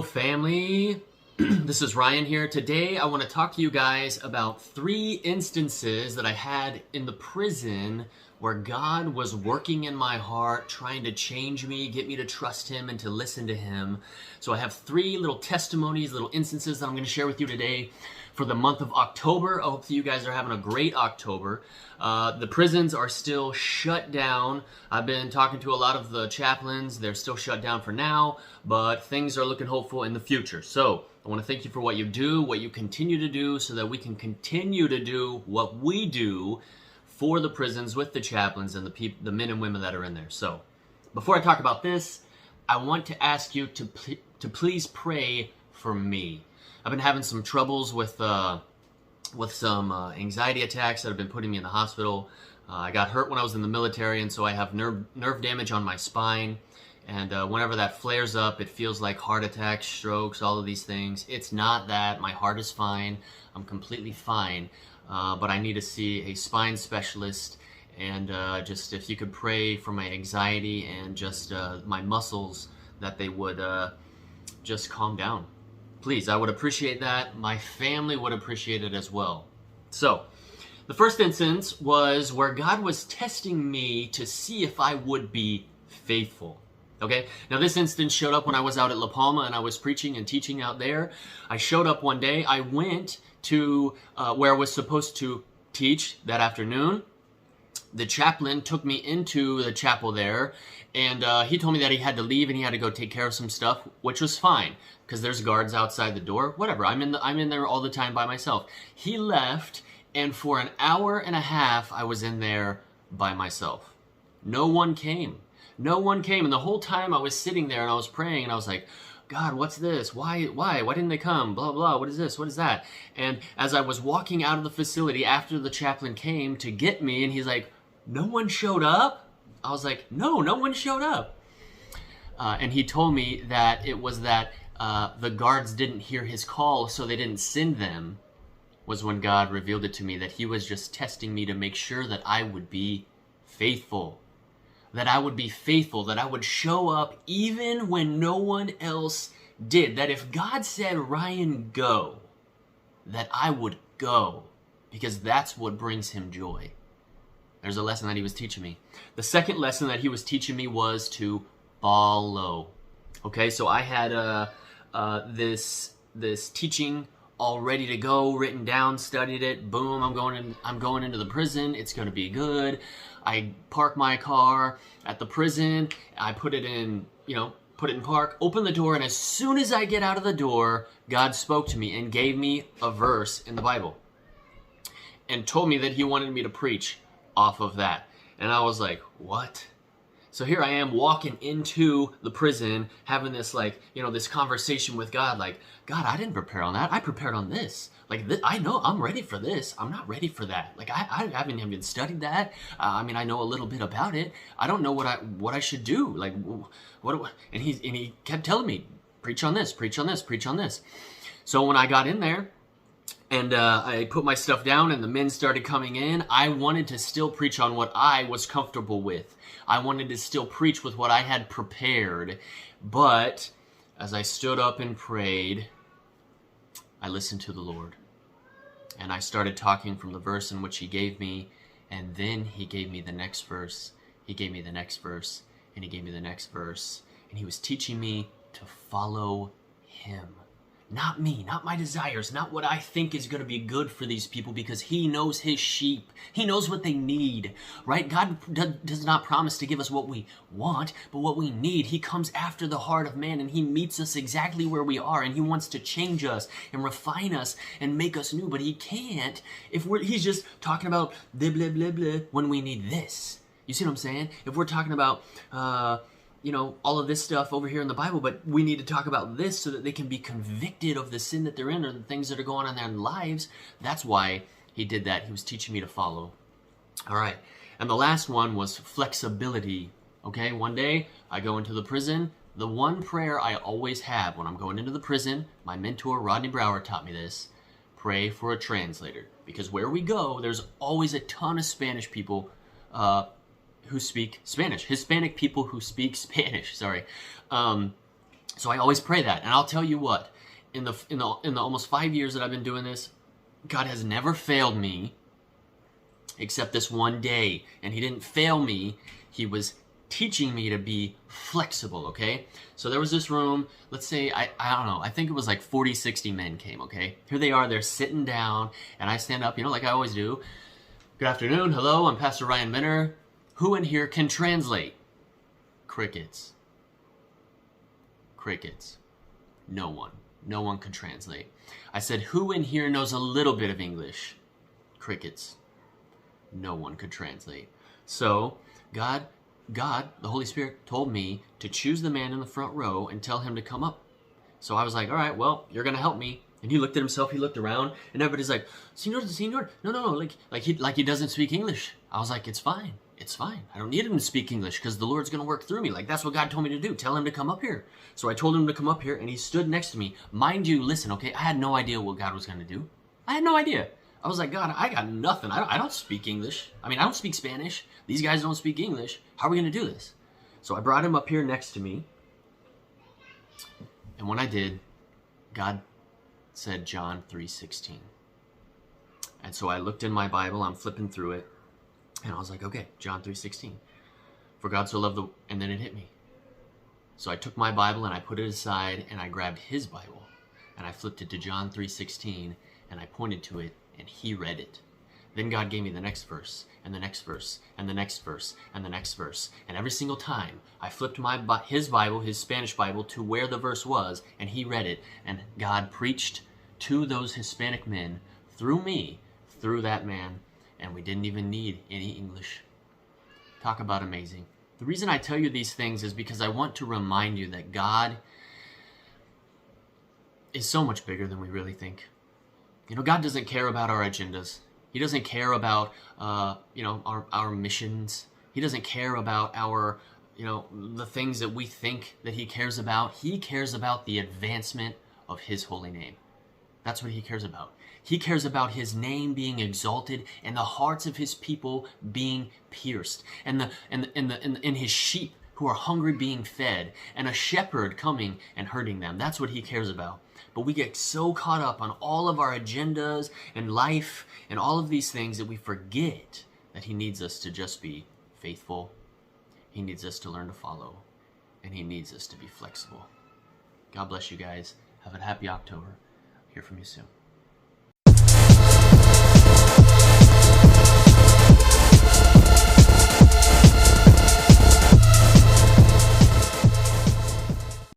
Hello, family. This is Ryan here. Today, I want to talk to you guys about 3 instances that I had in the prison where God was working in my heart, trying to change me, get me to trust Him and to listen to Him. So I have 3 little testimonies, little instances that I'm going to share with you today for the month of October. I hope that you guys are having a great October. The prisons are still shut down. I've been talking to a lot of the chaplains. They're still shut down for now, but things are looking hopeful in the future. So I want to thank you for what you do, what you continue to do, so that we can continue to do what we do for the prisons with the chaplains and the men and women that are in there. So before I talk about this, I want to ask you to please pray for me. I've been having some troubles with some anxiety attacks that have been putting me in the hospital. I got hurt when I was in the military, and so I have nerve damage on my spine. And whenever that flares up, it feels like heart attacks, strokes, all of these things. It's not that. My heart is fine. I'm completely fine. But I need to see a spine specialist. And just if you could pray for my anxiety and just my muscles, that they would just calm down. Please, I would appreciate that. My family would appreciate it as well. So, the first instance was where God was testing me to see if I would be faithful. Okay? Now, this instance showed up when I was out at La Palma and I was preaching and teaching out there. I showed up one day. I went to where I was supposed to teach that afternoon. The chaplain took me into the chapel there, and he told me that he had to leave and he had to go take care of some stuff, which was fine because there's guards outside the door. Whatever, I'm in there all the time by myself. He left, and for an hour and a half, I was in there by myself. No one came. No one came, and the whole time I was sitting there and I was praying, and I was like, God, what's this? Why didn't they come? Blah, blah, what is this? What is that? And as I was walking out of the facility after the chaplain came to get me, and he's like, no one showed up? I was like, no one showed up. And he told me that it was that the guards didn't hear his call, so they didn't send them, was when God revealed it to me, that He was just testing me to make sure that I would be faithful. That I would be faithful, that I would show up even when no one else did. That if God said, Ryan, go, that I would go, because that's what brings Him joy. There's a lesson that He was teaching me. The second lesson that He was teaching me was to follow. Okay, so I had this teaching all ready to go, written down, studied it. Boom, I'm going into the prison. It's going to be good. I park my car at the prison. I put it in park, open the door, and as soon as I get out of the door, God spoke to me and gave me a verse in the Bible and told me that He wanted me to preach off of that. And I was like, what? So here I am walking into the prison, having this this conversation with God, like, God, I didn't prepare on that. I prepared on this. I know I'm ready for this. I'm not ready for that. I haven't even studied that. I know a little bit about it. I don't know what I should do. And he kept telling me, preach on this, preach on this, preach on this. So when I got in there, and I put my stuff down and the men started coming in, I wanted to still preach on what I was comfortable with. I wanted to still preach with what I had prepared. But as I stood up and prayed, I listened to the Lord. And I started talking from the verse in which He gave me. And then He gave me the next verse. He gave me the next verse. And He gave me the next verse. And He was teaching me to follow Him. Not me, not my desires, not what I think is going to be good for these people, because He knows His sheep. He knows what they need, right? God does not promise to give us what we want, but what we need. He comes after the heart of man, and He meets us exactly where we are, and He wants to change us and refine us and make us new, but He can't if He's just talking about blah, blah, blah, blah, when we need this. You see what I'm saying? If we're talking about all of this stuff over here in the Bible, but we need to talk about this so that they can be convicted of the sin that they're in or the things that are going on in their lives. That's why He did that. He was teaching me to follow. All right. And the last one was flexibility. Okay, one day I go into the prison. The one prayer I always have when I'm going into the prison, my mentor Rodney Brower taught me this: pray for a translator. Because where we go, there's always a ton of Spanish people who speak Spanish. Hispanic people who speak Spanish, sorry. So I always pray that. And I'll tell you what, in the almost 5 years that I've been doing this, God has never failed me except this one day. And he didn't fail me. He was teaching me to be flexible, okay? So there was this room, let's say, I don't know, I think it was like 40, 60 men came, okay? Here they are, they're sitting down, and I stand up, like I always do. Good afternoon, hello, I'm Pastor Ryan Minner. Who in here can translate? Crickets. Crickets. No one. No one could translate. I said, who in here knows a little bit of English? Crickets. No one could translate. So, God, the Holy Spirit, told me to choose the man in the front row and tell him to come up. So I was like, all right, well, you're going to help me. And he looked at himself, he looked around, and everybody's like, Senor, no, like he doesn't speak English. I was like, it's fine. I don't need him to speak English because the Lord's going to work through me. Like, that's what God told me to do. Tell him to come up here. So I told him to come up here, and he stood next to me. Mind you, listen, okay, I had no idea what God was going to do. I had no idea. I was like, God, I got nothing. I don't speak English. I don't speak Spanish. These guys don't speak English. How are we going to do this? So I brought him up here next to me. And when I did, God said John 3:16. And so I looked in my Bible. I'm flipping through it. And I was like, okay, John 3:16. For God so loved the... And then it hit me. So I took my Bible and I put it aside and I grabbed his Bible. And I flipped it to John 3:16 and I pointed to it. And he read it. Then God gave me the next verse, and the next verse, and the next verse, and the next verse. And every single time, I flipped his Bible, his Spanish Bible, to where the verse was, and he read it. And God preached to those Hispanic men through me, through that man, and we didn't even need any English. Talk about amazing. The reason I tell you these things is because I want to remind you that God is so much bigger than we really think. God doesn't care about our agendas. He doesn't care about, our missions. He doesn't care about our, the things that we think that he cares about. He cares about the advancement of his holy name. That's what he cares about. He cares about his name being exalted and the hearts of his people being pierced, and his sheep who are hungry being fed, and a shepherd coming and herding them. That's what he cares about. But we get so caught up on all of our agendas and life and all of these things that we forget that he needs us to just be faithful. He needs us to learn to follow. And he needs us to be flexible. God bless you guys. Have a happy October. Hear from you soon.